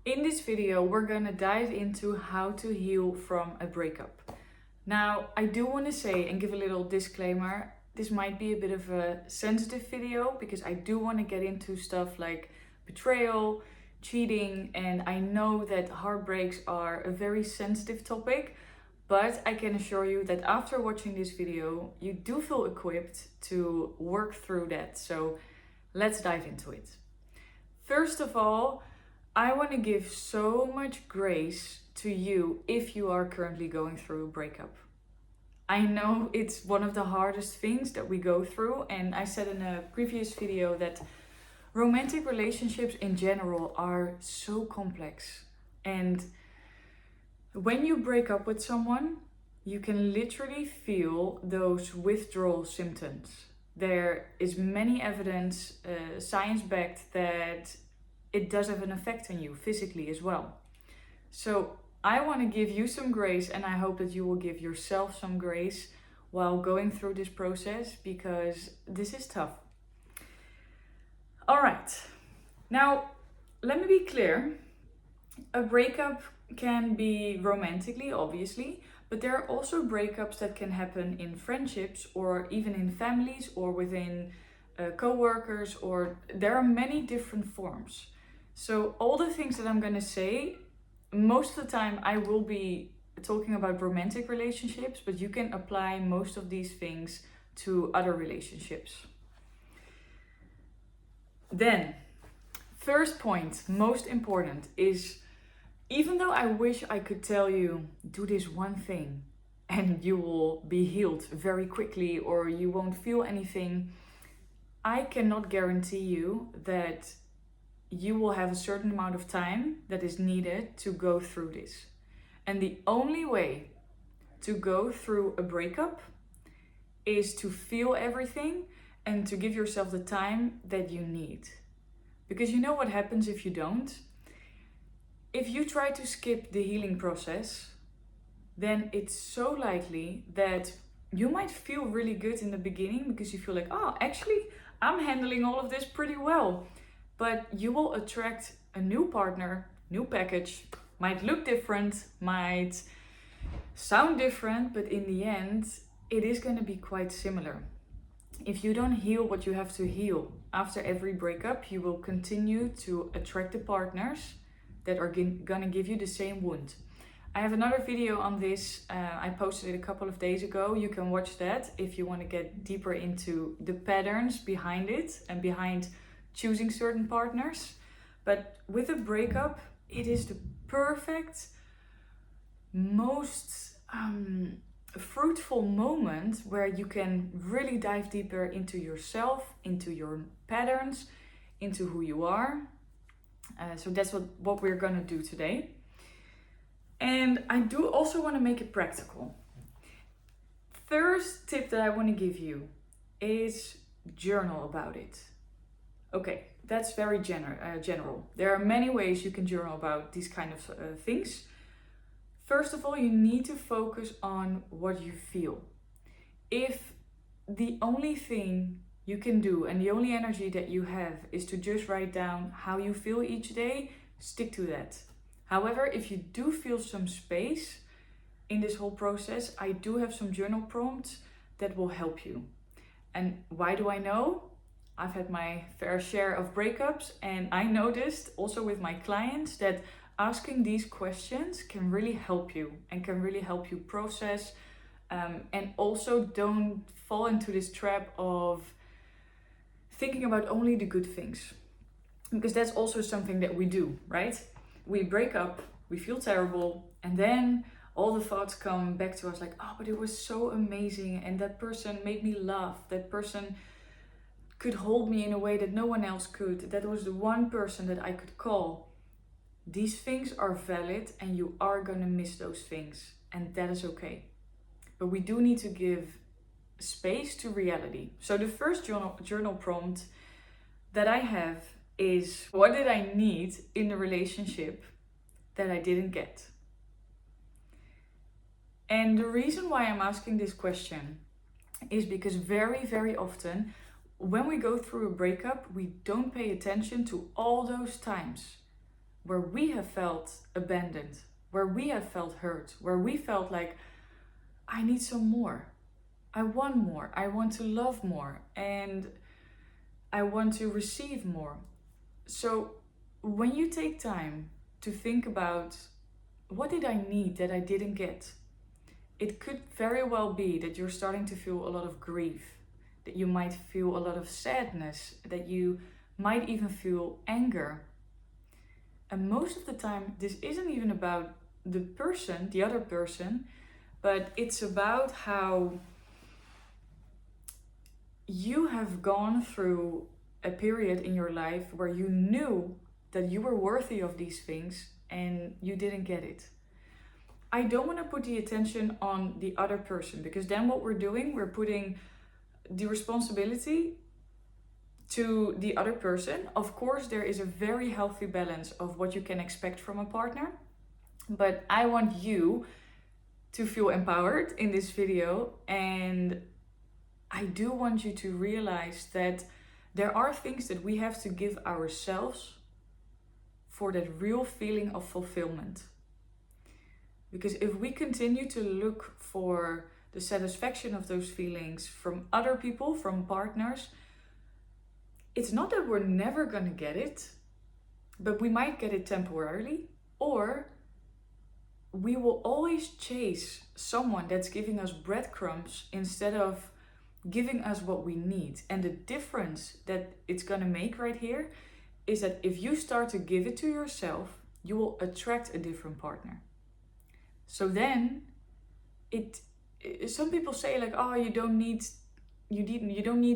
In this video, we're gonna dive into how to heal from a breakup. Now, I do want to say and give a little disclaimer, this might be a bit of a sensitive video because I do want to get into stuff like betrayal, cheating, and I know that heartbreaks are a very sensitive topic, but I can assure you that after watching this video, you do feel equipped to work through that. So let's dive into it. First of all, I want to give so much grace to you if you are currently going through a breakup. I know it's one of the hardest things that we go through, and I said in a previous video that romantic relationships in general are so complex. And when you break up with someone, you can literally feel those withdrawal symptoms. There is many evidence, science-backed, that it does have an effect on you physically as well. So I want to give you some grace, and I hope that you will give yourself some grace while going through this process, because this is tough. All right, now let me be clear. A breakup can be romantically, obviously, but there are also breakups that can happen in friendships or even in families or within co-workers, or there are many different forms. So all the things that I'm going to say, most of the time I will be talking about romantic relationships, but you can apply most of these things to other relationships. Then, first point, most important, is even though I wish I could tell you, do this one thing and you will be healed very quickly or you won't feel anything, I cannot guarantee you that you will have a certain amount of time that is needed to go through this. And the only way to go through a breakup is to feel everything and to give yourself the time that you need. Because you know what happens if you don't? If you try to skip the healing process, then it's so likely that you might feel really good in the beginning because you feel like, oh, actually, I'm handling all of this pretty well. But you will attract a new partner, new package, might look different, might sound different, but in the end, it is going to be quite similar. If you don't heal what you have to heal after every breakup, you will continue to attract the partners that are going to give you the same wound. I have another video on this. I posted it a couple of days ago. You can watch that if you want to get deeper into the patterns behind it and behind choosing certain partners. But with a breakup, it is the perfect, most fruitful moment where you can really dive deeper into yourself, into your patterns, into who you are. So that's what we're going to do today. And I do also want to make it practical. First tip that I want to give you is journal about it. Okay, that's very general. There are many ways you can journal about these kind of things. First of all, you need to focus on what you feel. If the only thing you can do and the only energy that you have is to just write down how you feel each day, stick to that. However, if you do feel some space in this whole process, I do have some journal prompts that will help you. And why do I know? I've had my fair share of breakups, and I noticed also with my clients that asking these questions can really help you and can really help you process, and also don't fall into this trap of thinking about only the good things, because that's also something that we do, right? We break up, we feel terrible, and then all the thoughts come back to us like, oh, but it was so amazing, and that person made me laugh, that person could hold me in a way that no one else could, that was the one person that I could call. These things are valid, and you are gonna miss those things, and that is okay. But we do need to give space to reality. So the first journal prompt that I have is, what did I need in the relationship that I didn't get? And the reason why I'm asking this question is because very, very often when we go through a breakup, we don't pay attention to all those times where we have felt abandoned, where we have felt hurt, where we felt like, I need some more. I want to love more, and I want to receive more. So when you take time to think about, what did I need that I didn't get? It could very well be that you're starting to feel a lot of grief, that you might feel a lot of sadness, that you might even feel anger. And most of the time, this isn't even about the other person, but it's about how you have gone through a period in your life where you knew that you were worthy of these things and you didn't get it. I don't want to put the attention on the other person, because then what we're doing, we're putting the responsibility to the other person. Of course, there is a very healthy balance of what you can expect from a partner, but I want you to feel empowered in this video, and I do want you to realize that there are things that we have to give ourselves for that real feeling of fulfillment. Because if we continue to look for the satisfaction of those feelings from other people, from partners, it's not that we're never going to get it, but we might get it temporarily, or we will always chase someone that's giving us breadcrumbs instead of giving us what we need. And the difference that it's going to make right here is that if you start to give it to yourself, you will attract a different partner. So then some people say like, oh, you don't need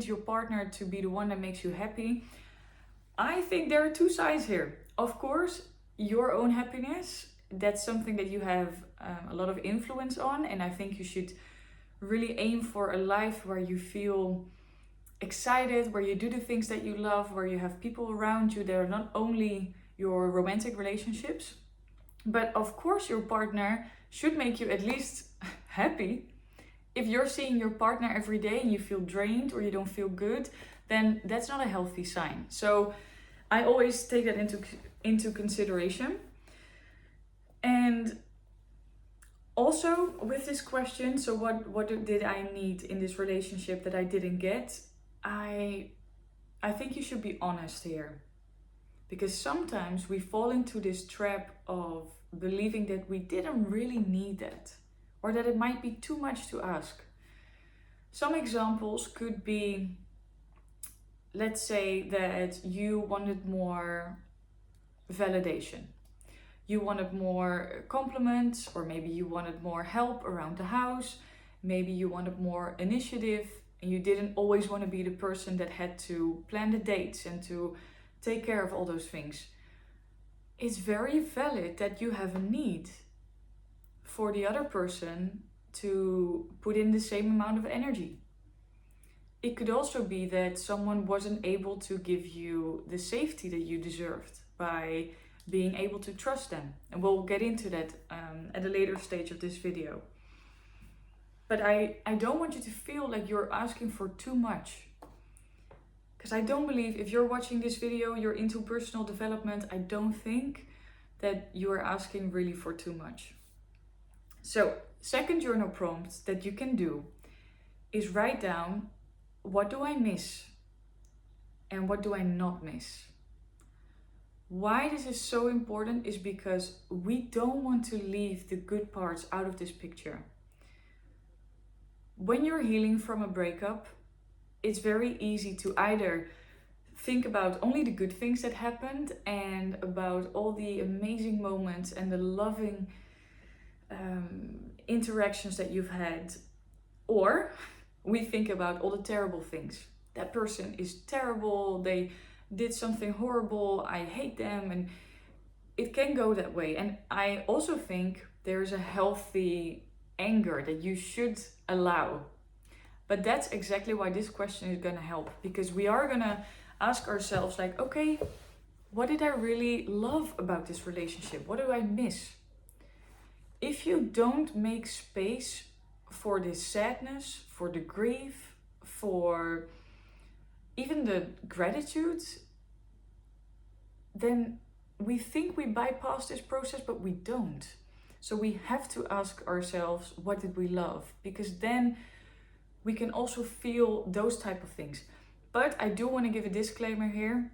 your partner to be the one that makes you happy. I think there are two sides here. Of course, your own happiness, that's something that you have a lot of influence on, and I think you should really aim for a life where you feel excited, where you do the things that you love, where you have people around you that are not only your romantic relationships, but of course your partner should make you at least happy. If you're seeing your partner every day and you feel drained or you don't feel good, then that's not a healthy sign. So I always take that into consideration. And also with this question, so what did I need in this relationship that I didn't get? I think you should be honest here. Because sometimes we fall into this trap of believing that we didn't really need that, or that it might be too much to ask. Some examples could be, let's say that you wanted more validation. You wanted more compliments, or maybe you wanted more help around the house. Maybe you wanted more initiative, and you didn't always want to be the person that had to plan the dates and to take care of all those things. It's very valid that you have a need for the other person to put in the same amount of energy. It could also be that someone wasn't able to give you the safety that you deserved by being able to trust them. And we'll get into that at a later stage of this video. But I don't want you to feel like you're asking for too much. Because I don't believe, if you're watching this video, you're into personal development, I don't think that you are asking really for too much. So, second journal prompt that you can do is write down, what do I miss and what do I not miss? Why this is so important is because we don't want to leave the good parts out of this picture. When you're healing from a breakup, it's very easy to either think about only the good things that happened and about all the amazing moments and the loving interactions that you've had, or we think about all the terrible things. That person is terrible, they did something horrible, I hate them, and it can go that way. And I also think there's a healthy anger that you should allow. But that's exactly why this question is going to help, because we are going to ask ourselves like, okay, what did I really love about this relationship? What do I miss? If you don't make space for the sadness, for the grief, for even the gratitude, then we think we bypass this process, but we don't. So we have to ask ourselves, what did we love? Because then we can also feel those type of things. But I do want to give a disclaimer here.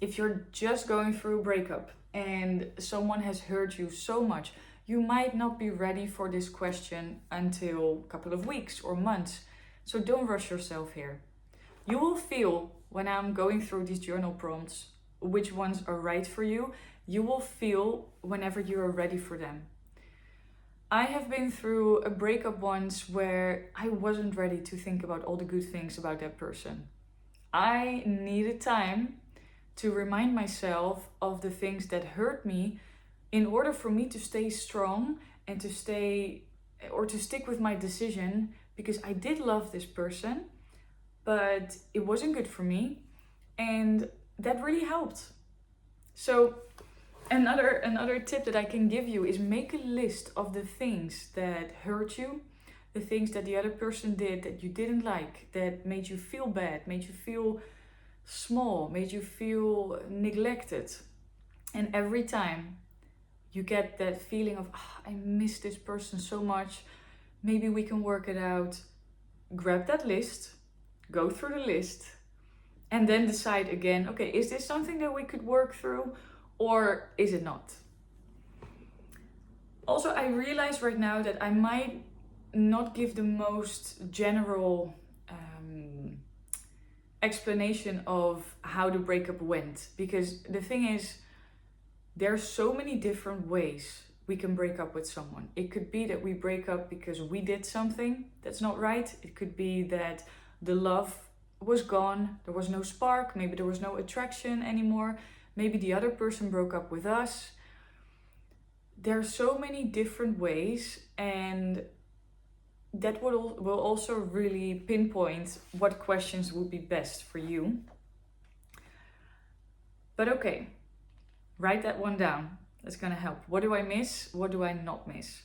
If you're just going through a breakup and someone has hurt you so much, you might not be ready for this question until a couple of weeks or months. So don't rush yourself here. You will feel when I'm going through these journal prompts which ones are right for you. You will feel whenever you are ready for them. I have been through a breakup once where I wasn't ready to think about all the good things about that person. I needed time to remind myself of the things that hurt me in order for me to stay strong and to stick with my decision, because I did love this person, but it wasn't good for me, and that really helped. So another tip that I can give you is make a list of the things that hurt you, the things that the other person did that you didn't like, that made you feel bad, made you feel small, made you feel neglected. And every time you get that feeling of, I miss this person so much, maybe we can work it out, grab that list, go through the list, and then decide again, okay, is this something that we could work through or is it not? Also, I realize right now that I might not give the most general explanation of how the breakup went, because the thing is, there are so many different ways we can break up with someone. It could be that we break up because we did something that's not right. It could be that the love was gone, there was no spark, maybe there was no attraction anymore, maybe the other person broke up with us. There are so many different ways, and that will also really pinpoint what questions would be best for you. But okay, write that one down. That's gonna help. What do I miss? What do I not miss?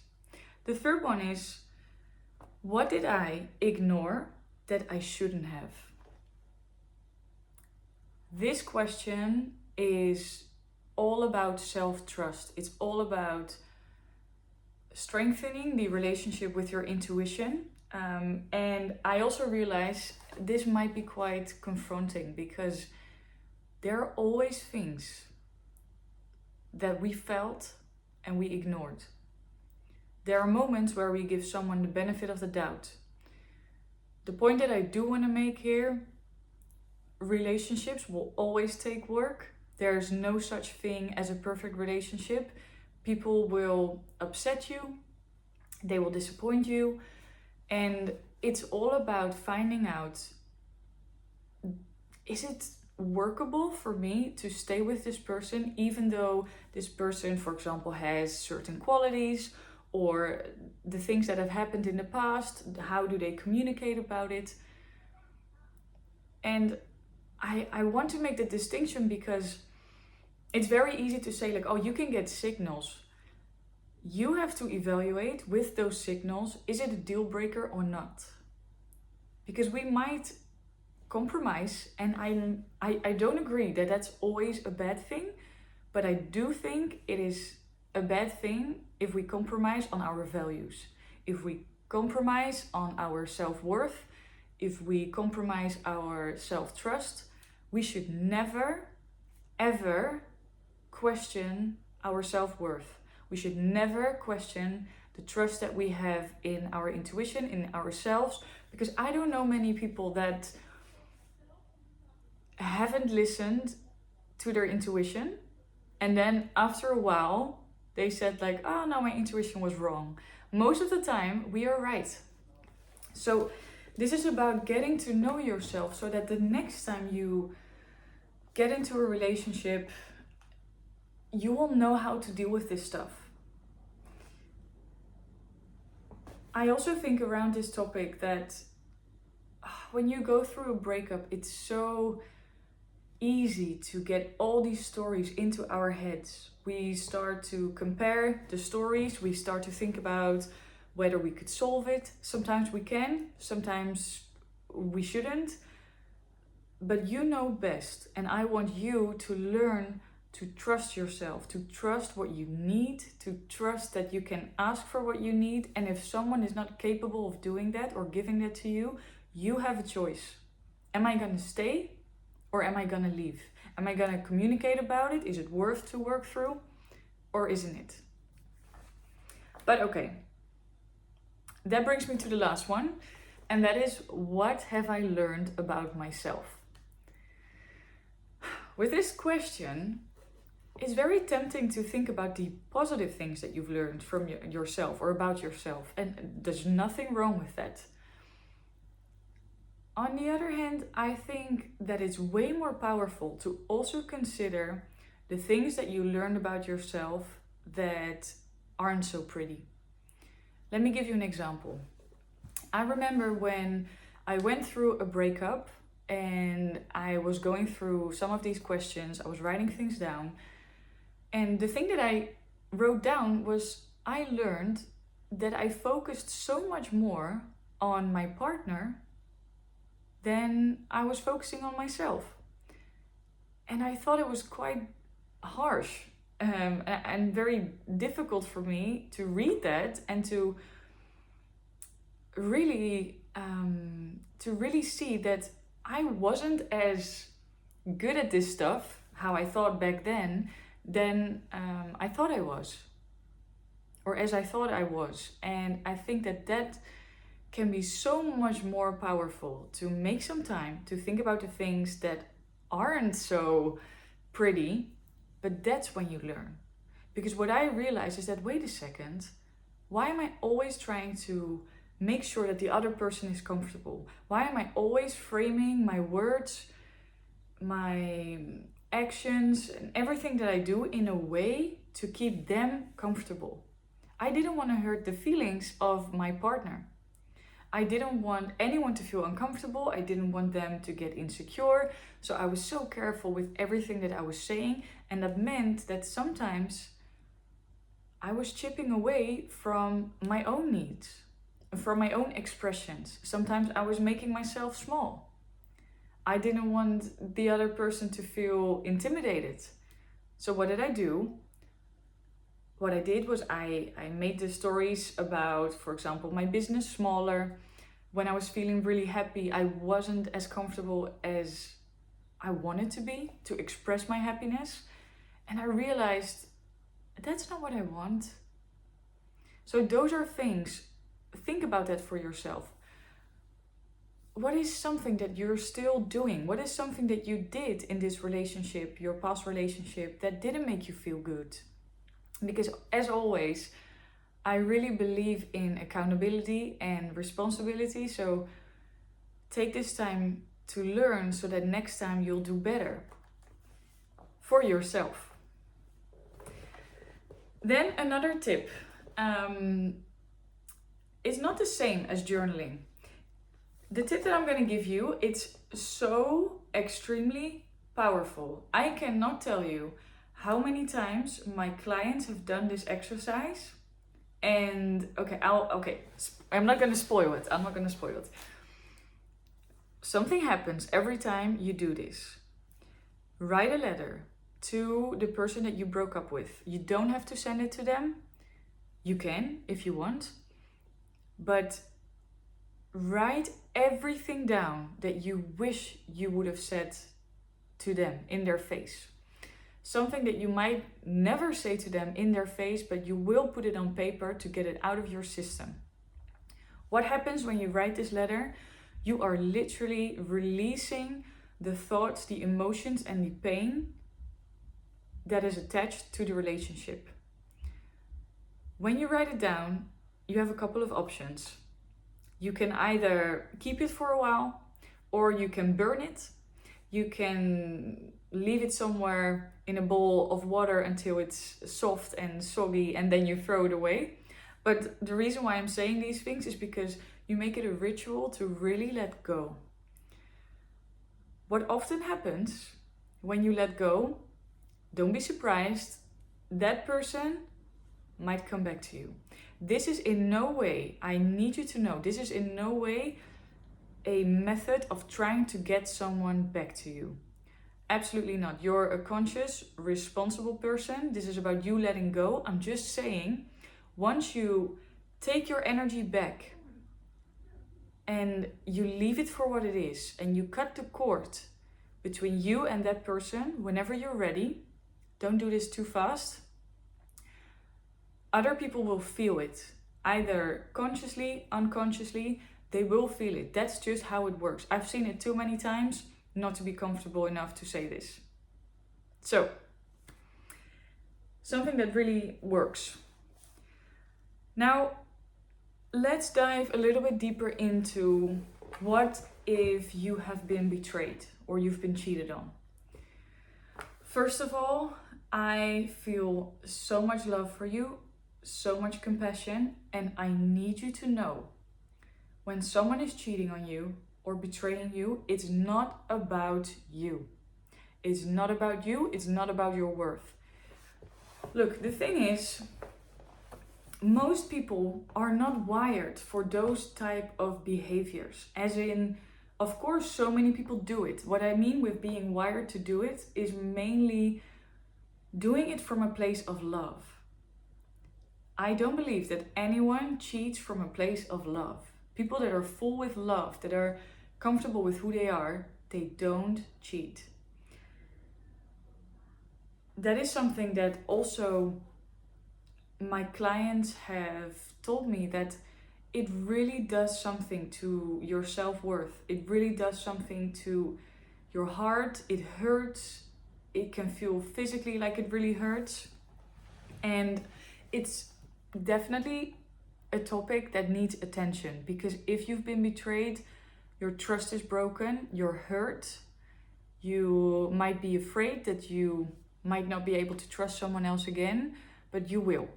The third one is, what did I ignore that I shouldn't have? This question is all about self-trust. It's all about strengthening the relationship with your intuition. And I also realize this might be quite confronting, because there are always things that we felt and we ignored. There are moments where we give someone the benefit of the doubt. The point that I do want to make here, relationships will always take work. There's no such thing as a perfect relationship. People will upset you, they will disappoint you, and it's all about finding out, is it workable for me to stay with this person even though this person, for example, has certain qualities, or the things that have happened in the past, how do they communicate about it? And I want to make the distinction, because it's very easy to say like, oh, you can get signals. You have to evaluate with those signals, is it a deal breaker or not? Because we might compromise, and I don't agree that that's always a bad thing, but I do think it is a bad thing if we compromise on our values, if we compromise on our self-worth, if we compromise our self-trust. We should never, ever question our self-worth. We should never question the trust that we have in our intuition, in ourselves, because I don't know many people that haven't listened to their intuition, and then after a while they said like, oh no, my intuition was wrong. Most of the time we are right. So this is about getting to know yourself, so that the next time you get into a relationship, you will know how to deal with this stuff. I also think around this topic that when you go through a breakup, it's so easy to get all these stories into our heads. We start to compare the stories, we start to think about whether we could solve it. Sometimes we can, sometimes we shouldn't, but you know best, and I want you to learn to trust yourself, to trust what you need, to trust that you can ask for what you need. And if someone is not capable of doing that or giving that to you, you have a choice. Am I going to stay or am I going to leave? Am I going to communicate about it? Is it worth to work through or isn't it? But okay, that brings me to the last one. And that is, what have I learned about myself? With this question, it's very tempting to think about the positive things that you've learned from yourself or about yourself. And there's nothing wrong with that. On the other hand, I think that it's way more powerful to also consider the things that you learned about yourself that aren't so pretty. Let me give you an example. I remember when I went through a breakup and I was going through some of these questions, I was writing things down. And the thing that I wrote down was, I learned that I focused so much more on my partner than I was focusing on myself. And I thought it was quite harsh and very difficult for me to read that and to really see that I wasn't as good at this stuff, how I thought back then, than I thought I was, or as I thought I was. And I think that can be so much more powerful, to make some time to think about the things that aren't so pretty, but that's when you learn. Because what I realized is that, wait a second, why am I always trying to make sure that the other person is comfortable? Why am I always framing my words, my actions, and everything that I do in a way to keep them comfortable? I didn't want to hurt the feelings of my partner. I didn't want anyone to feel uncomfortable. I didn't want them to get insecure. So I was so careful with everything that I was saying. And that meant that sometimes I was chipping away from my own needs, from my own expressions. Sometimes I was making myself small. I didn't want the other person to feel intimidated. So what did I do? What I did was I made the stories about, for example, my business smaller. When I was feeling really happy, I wasn't as comfortable as I wanted to be to express my happiness. And I realized that's not what I want. So those are things. Think about that for yourself. What is something that you're still doing? What is something that you did in this relationship, your past relationship, that didn't make you feel good? Because as always, I really believe in accountability and responsibility. So take this time to learn so that next time you'll do better for yourself. Then another tip. It's not the same as journaling. The tip that I'm going to give you, it's so extremely powerful. I cannot tell you how many times my clients have done this exercise. And I'm not going to spoil it. Something happens every time you do this. Write a letter to the person that you broke up with. You don't have to send it to them. You can if you want. But write everything down that you wish you would have said to them in their face. Something that you might never say to them in their face, but you will put it on paper to get it out of your system. What happens when you write this letter? You are literally releasing the thoughts, the emotions, and the pain that is attached to the relationship. When you write it down, you have a couple of options. You can either keep it for a while, or you can burn it. You can leave it somewhere in a bowl of water until it's soft and soggy, and then you throw it away. But the reason why I'm saying these things is because you make it a ritual to really let go. What often happens when you let go, don't be surprised, that person might come back to you. This is in no way, I need you to know, this is in no way a method of trying to get someone back to you. Absolutely not. You're a conscious, responsible person. This is about you letting go. I'm just saying, once you take your energy back and you leave it for what it is, and you cut the cord between you and that person whenever you're ready, don't do this too fast. Other people will feel it, either consciously, unconsciously, they will feel it. That's just how it works. I've seen it too many times not to be comfortable enough to say this. So, something that really works. Now, let's dive a little bit deeper into what if you have been betrayed or you've been cheated on. First of all, I feel so much love for you, so much compassion, and I need you to know, when someone is cheating on you or betraying you, it's not about you. It's not about you, it's not about your worth. Look, the thing is, most people are not wired for those type of behaviors. As in, of course, so many people do it. What I mean with being wired to do it is mainly doing it from a place of love. I don't believe that anyone cheats from a place of love. People that are full with love, that are comfortable with who they are, they don't cheat. That is something that also my clients have told me, that it really does something to your self-worth. It really does something to your heart. It hurts. It can feel physically like it really hurts. And it's definitely a topic that needs attention, because if you've been betrayed, your trust is broken, you're hurt, you might be afraid that you might not be able to trust someone else again, but you will.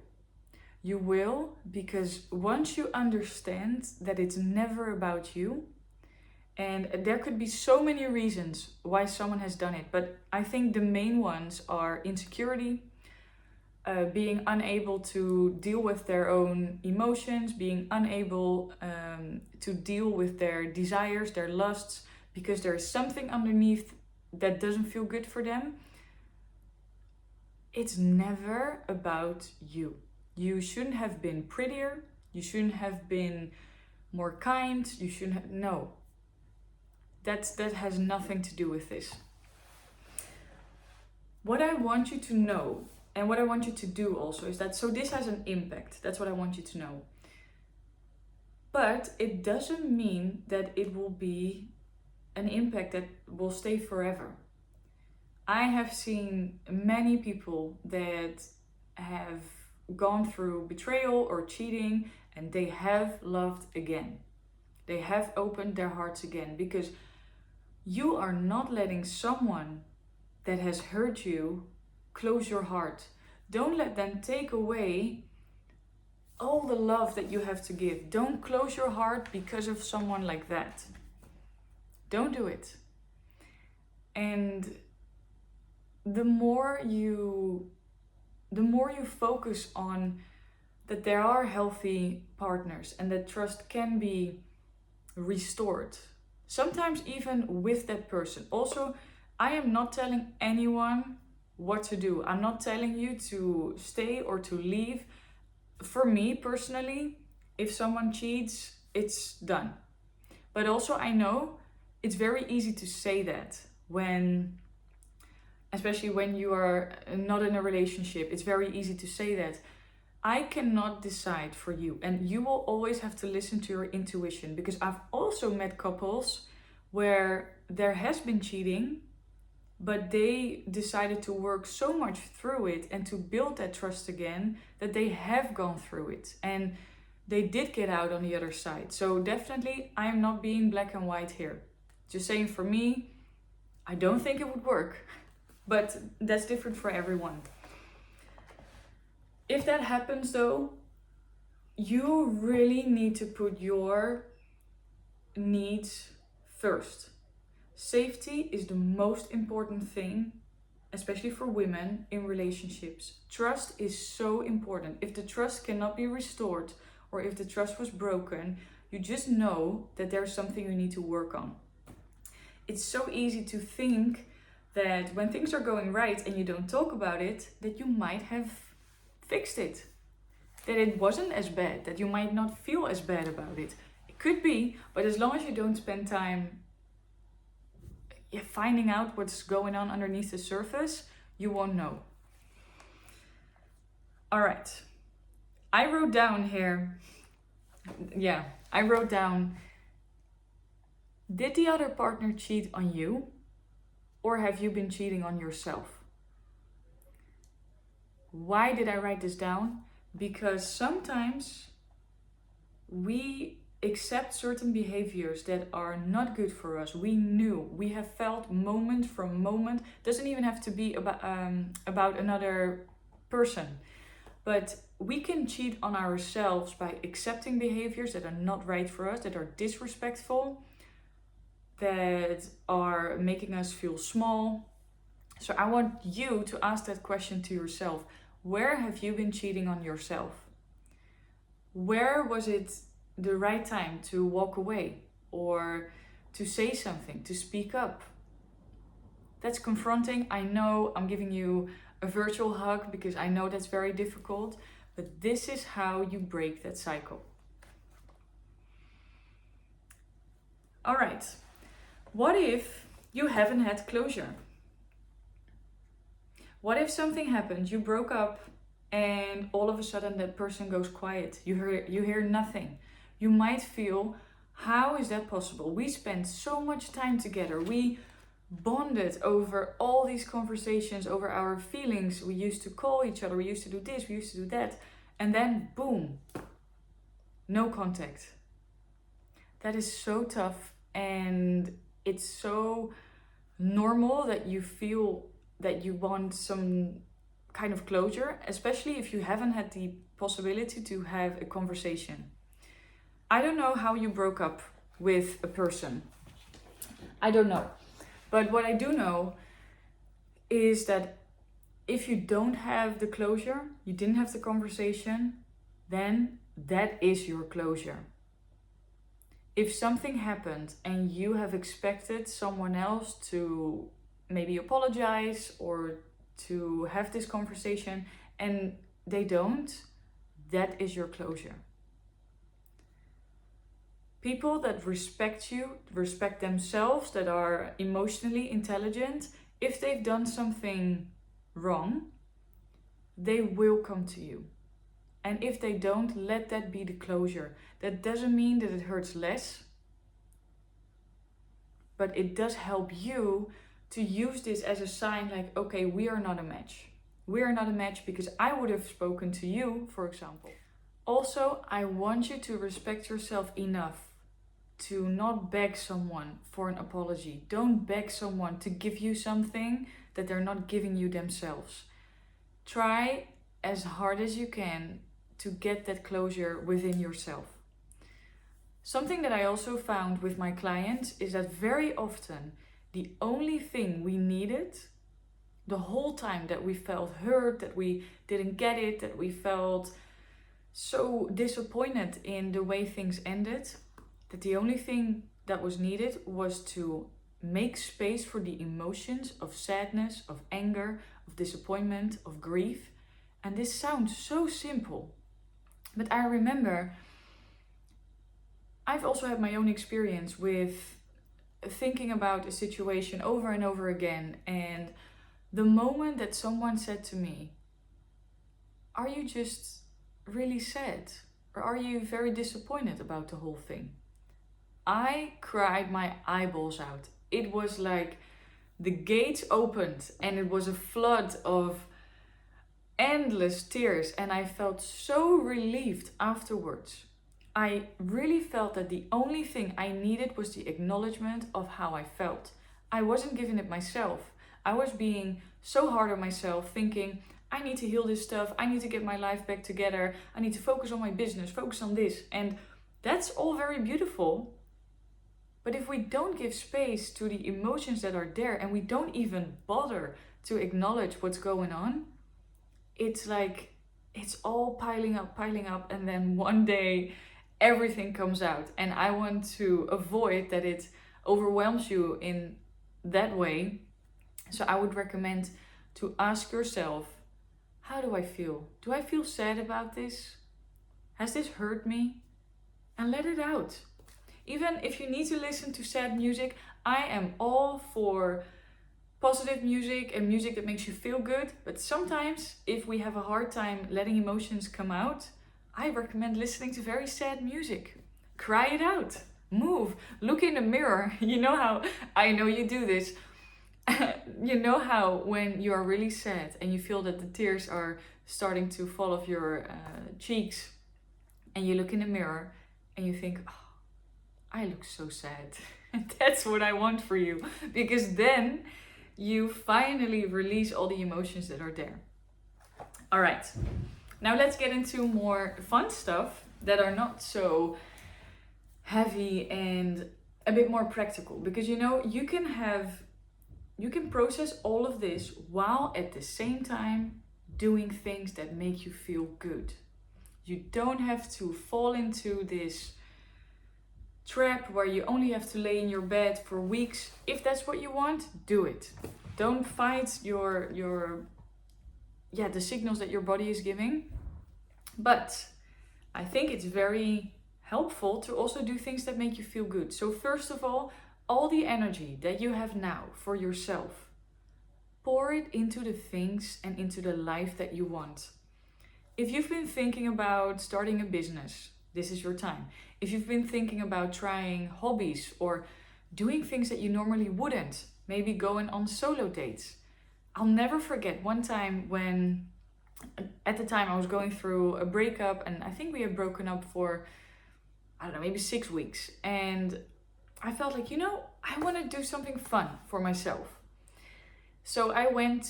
You will, because once you understand that it's never about you, and there could be so many reasons why someone has done it, but I think the main ones are insecurity, being unable to deal with their own emotions, being unable to deal with their desires, their lusts, because there is something underneath that doesn't feel good for them. It's never about you. You shouldn't have been prettier. You shouldn't have been more kind. You shouldn't have, no. That has nothing to do with this. What I want you to know, and what I want you to do also, is that, so this has an impact. That's what I want you to know. But it doesn't mean that it will be an impact that will stay forever. I have seen many people that have gone through betrayal or cheating, and they have loved again. They have opened their hearts again, because you are not letting someone that has hurt you close your heart. Don't let them take away all the love that you have to give. Don't close your heart because of someone like that. Don't do it. And the more you focus on that there are healthy partners and that trust can be restored, sometimes even with that person. Also, I am not telling anyone what to do. I'm not telling you to stay or to leave. For me personally, if someone cheats, it's done. But also I know it's very easy to say that especially when you are not in a relationship, it's very easy to say that. I cannot decide for you, and you will always have to listen to your intuition, because I've also met couples where there has been cheating, but they decided to work so much through it and to build that trust again that they have gone through it and they did get out on the other side. So definitely, I am not being black and white here. Just saying, for me, I don't think it would work, but that's different for everyone. If that happens though, you really need to put your needs first. Safety is the most important thing, especially for women in relationships. Trust is so important. If the trust cannot be restored, or if the trust was broken, you just know that there's something you need to work on. It's so easy to think that when things are going right and you don't talk about it, that you might have fixed it. That it wasn't as bad, that you might not feel as bad about it. It could be, but as long as you don't spend time finding out what's going on underneath the surface, you won't know. All right. I wrote down here, did the other partner cheat on you, or have you been cheating on yourself? Why did I write this down? Because sometimes we accept certain behaviors that are not good for us. We have felt moment from moment. Doesn't even have to be about another person. But we can cheat on ourselves by accepting behaviors that are not right for us, that are disrespectful, that are making us feel small. So I want you to ask that question to yourself. Where have you been cheating on yourself? Where was it the right time to walk away or to say something, to speak up? That's confronting. I know I'm giving you a virtual hug because I know that's very difficult, but this is how you break that cycle. All right. What if you haven't had closure? What if something happened, you broke up, and all of a sudden that person goes quiet? You hear nothing. You might feel, how is that possible? We spent so much time together. We bonded over all these conversations, over our feelings. We used to call each other. We used to do this. We used to do that. And then, boom, no contact. That is so tough. And it's so normal that you feel that you want some kind of closure, especially if you haven't had the possibility to have a conversation. I don't know how you broke up with a person. I don't know. But what I do know is that if you don't have the closure, you didn't have the conversation, then that is your closure. If something happened and you have expected someone else to maybe apologize or to have this conversation and they don't, that is your closure. People that respect you, respect themselves, that are emotionally intelligent, if they've done something wrong, they will come to you. And if they don't, let that be the closure. That doesn't mean that it hurts less, but it does help you to use this as a sign like, okay, we are not a match. We are not a match because I would have spoken to you, for example. Also, I want you to respect yourself enough to not beg someone for an apology. Don't beg someone to give you something that they're not giving you themselves. Try as hard as you can to get that closure within yourself. Something that I also found with my clients is that very often the only thing we needed the whole time that we felt hurt, that we didn't get it, that we felt so disappointed in the way things ended, that the only thing that was needed was to make space for the emotions of sadness, of anger, of disappointment, of grief. And this sounds so simple, but I remember I've also had my own experience with thinking about a situation over and over again, and the moment that someone said to me, "Are you just really sad? Or are you very disappointed about the whole thing?" I cried my eyeballs out. It was like the gates opened and it was a flood of endless tears, and I felt so relieved afterwards. I really felt that the only thing I needed was the acknowledgement of how I felt. I wasn't giving it myself. I was being so hard on myself, thinking, I need to heal this stuff. I need to get my life back together. I need to focus on my business, focus on this. And that's all very beautiful. But if we don't give space to the emotions that are there and we don't even bother to acknowledge what's going on, it's like it's all piling up, and then one day everything comes out. And I want to avoid that it overwhelms you in that way. So I would recommend to ask yourself, how do I feel? Do I feel sad about this? Has this hurt me? And let it out. Even if you need to listen to sad music, I am all for positive music and music that makes you feel good. But sometimes if we have a hard time letting emotions come out, I recommend listening to very sad music. Cry it out. Move. Look in the mirror. You know how, I know you do this. You know how when you are really sad and you feel that the tears are starting to fall off your cheeks, and you look in the mirror and you think, oh, I look so sad. That's what I want for you. Because then you finally release all the emotions that are there. All right. Now let's get into more fun stuff that are not so heavy and a bit more practical. Because you know, you can process all of this while at the same time doing things that make you feel good. You don't have to fall into this trap where you only have to lay in your bed for weeks. If that's what you want, do it. Don't fight the signals that your body is giving. But I think it's very helpful to also do things that make you feel good. So first of all the energy that you have now for yourself, pour it into the things and into the life that you want. If you've been thinking about starting a business, this is your time. If you've been thinking about trying hobbies or doing things that you normally wouldn't, maybe going on solo dates. I'll never forget one time when, at the time I was going through a breakup, and I think we had broken up for, I don't know, maybe 6 weeks. And I felt like, I want to do something fun for myself. So I went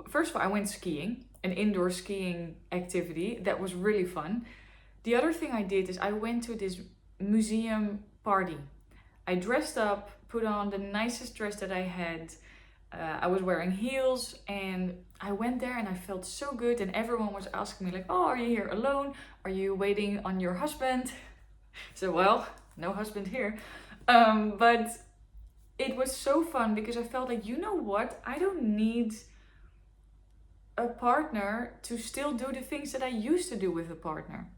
first of all, I went skiing, an indoor skiing activity that was really fun. The other thing I did is I went to this museum party. I dressed up, put on the nicest dress that I had. I was wearing heels, and I went there and I felt so good. And everyone was asking me like, oh, are you here alone? Are you waiting on your husband? So, well, no husband here. But it was so fun because I felt like, you know what? I don't need a partner to still do the things that I used to do with a partner.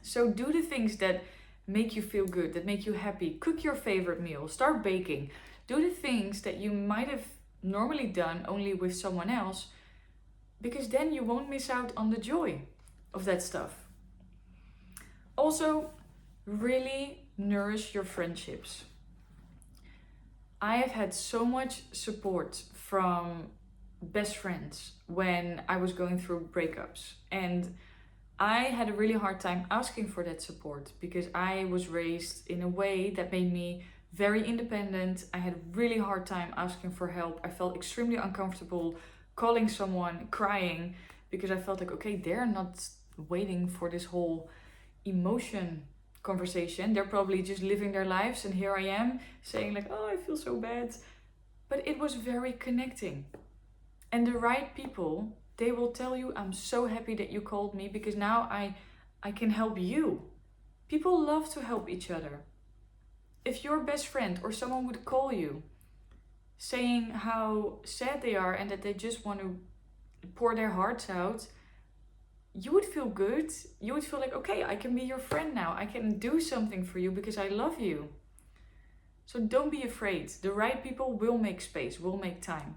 So do the things that make you feel good, that make you happy. Cook your favorite meal, start baking. Do the things that you might have normally done only with someone else, because then you won't miss out on the joy of that stuff. Also, really nourish your friendships. I have had so much support from best friends when I was going through breakups, and I had a really hard time asking for that support because I was raised in a way that made me very independent. I had a really hard time asking for help. I felt extremely uncomfortable calling someone, crying, because I felt like, okay, they're not waiting for this whole emotion conversation. They're probably just living their lives, and here I am saying like, oh, I feel so bad. But it was very connecting. And the right people, they will tell you, I'm so happy that you called me because now I can help you. People love to help each other. If your best friend or someone would call you saying how sad they are and that they just want to pour their hearts out, you would feel good. You would feel like, okay, I can be your friend now. I can do something for you because I love you. So don't be afraid. The right people will make space, will make time.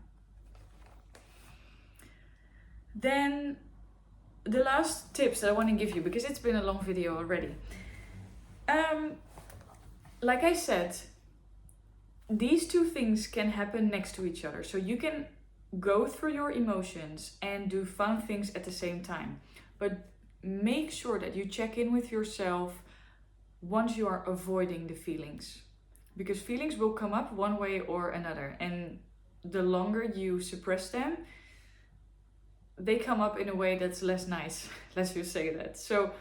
Then the last tips that I want to give you, because it's been a long video already. Like I said, these two things can happen next to each other. So you can go through your emotions and do fun things at the same time. But make sure that you check in with yourself once you are avoiding the feelings. Because feelings will come up one way or another. And the longer you suppress them, they come up in a way that's less nice. Let's just say that. So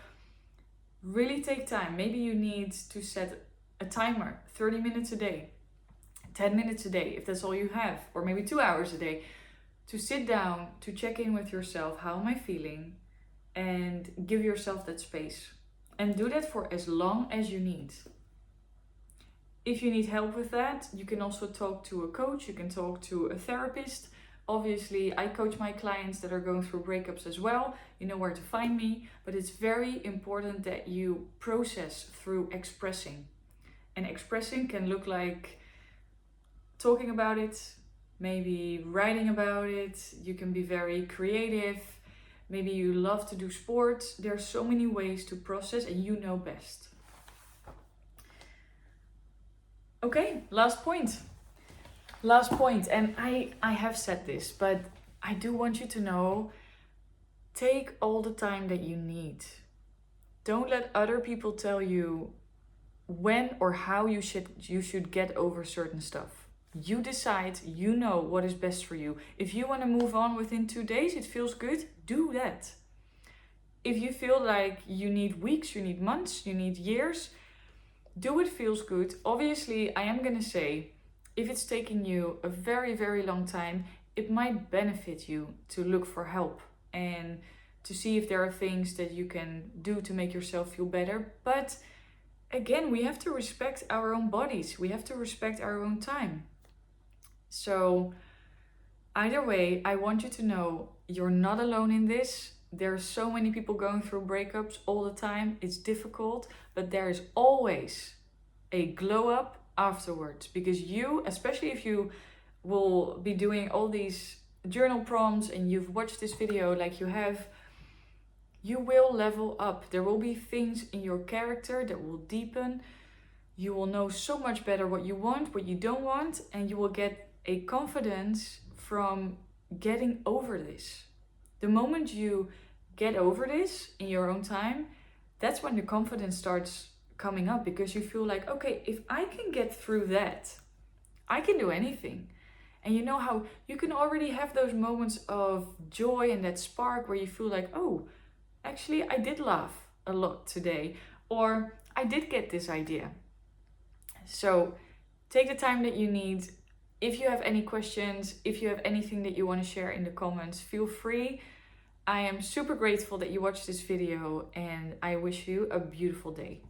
really take time. Maybe you need to set a timer, 30 minutes a day, 10 minutes a day, if that's all you have, or maybe 2 hours a day, to sit down, to check in with yourself. How am I feeling? And give yourself that space. And do that for as long as you need. If you need help with that, you can also talk to a coach, you can talk to a therapist. Obviously, I coach my clients that are going through breakups as well. You know where to find me, but it's very important that you process through expressing. And expressing can look like talking about it, maybe writing about it. You can be very creative. Maybe you love to do sports. There are so many ways to process, and you know best. Okay, last point. And I have said this, but I do want you to know, take all the time that you need. Don't let other people tell you when or how you should get over certain stuff. You decide, you know what is best for you. If you want to move on within 2 days, it feels good, do that. If you feel like you need weeks, you need months, you need years, do what feels good. Obviously, I am going to say, if it's taking you a very, very long time, it might benefit you to look for help and to see if there are things that you can do to make yourself feel better. But again, we have to respect our own bodies. We have to respect our own time. So either way, I want you to know you're not alone in this. There are so many people going through breakups all the time. It's difficult, but there is always a glow up afterwards, because you, especially if you will be doing all these journal prompts and you've watched this video like you have, you will level up. There will be things in your character that will deepen. You will know so much better what you want, what you don't want, and you will get a confidence from getting over this. The moment you get over this in your own time, that's when the confidence starts coming up, because you feel like, okay, if I can get through that, I can do anything. And you know how you can already have those moments of joy and that spark where you feel like, oh, actually I did laugh a lot today, or I did get this idea. So take the time that you need. If you have any questions, if you have anything that you want to share in the comments, feel free. I am super grateful that you watched this video, and I wish you a beautiful day.